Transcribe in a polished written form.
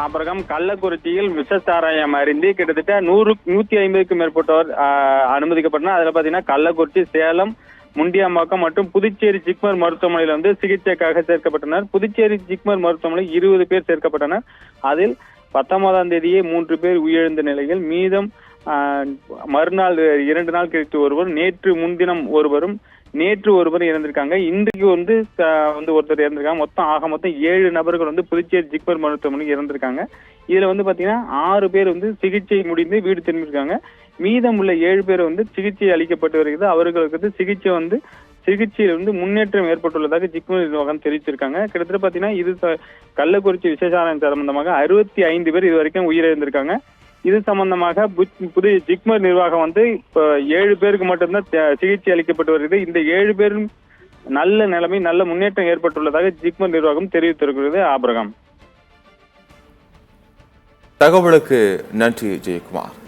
அப்புறம் கள்ளக்குறிச்சியில் விஷச்சாராயம் அருந்தி கிட்டத்தட்ட 150க்கும் மேற்பட்டோர் அனுமதிக்கப்பட்டனர். அதுல பாத்தீங்கன்னா கள்ளக்குறிச்சி, சேலம், முண்டியம்பாக்கம் மற்றும் புதுச்சேரி ஜிப்மர் மருத்துவமனையில் வந்து சிகிச்சைக்காக சேர்க்கப்பட்டனர். புதுச்சேரி ஜிப்மர் மருத்துவமனையில் 20 பேர் சேர்க்கப்பட்டனர். அதில் 19ஆம் தேதியே 3 பேர் உயிரிழந்த நிலையில் மீதம் மறுநாள் 2 நாள் கழித்து ஒருவர், நேற்று முன்தினம் ஒருவரும், நேற்று ஒருவர் இறந்திருக்காங்க. இன்றைக்கு வந்து ஒருத்தர் இறந்திருக்காங்க. மொத்தம் 7 நபர்கள் வந்து புதுச்சேரி ஜிப்மர் மருத்துவமனைக்கு இறந்திருக்காங்க. இதுல வந்து பாத்தீங்கன்னா 6 பேர் வந்து சிகிச்சை முடிந்து வீடு திரும்பியிருக்காங்க. மீதம் உள்ள 7 பேர் வந்து சிகிச்சை அளிக்கப்பட்டு வருகிறது. அவர்களுக்கு வந்து சிகிச்சையில் வந்து முன்னேற்றம் ஏற்பட்டுள்ளதாக ஜிப்மர் நிர்வாகம் தெரிவிச்சிருக்காங்க. கிட்டத்தட்ட பாத்தீங்கன்னா இது கள்ளக்குறிச்சி விசேஷாராயம் சம்பந்தமாக 65 பேர் இது வரைக்கும் உயிரிழந்திருக்காங்க. இது சம்பந்தமாக புதிய ஜிப்மர் நிர்வாகம் வந்து இப்போ 7 பேருக்கு மட்டும்தான் சிகிச்சை அளிக்கப்பட்டு வருகிறது. இந்த 7 பேரும் நல்ல நிலைமை, நல்ல முன்னேற்றம் ஏற்பட்டுள்ளதாக ஜிப்மர் நிர்வாகம் தெரிவித்திருக்கிறது. ஆபிரகாம், தகவலுக்கு நன்றி ஜெயக்குமார்.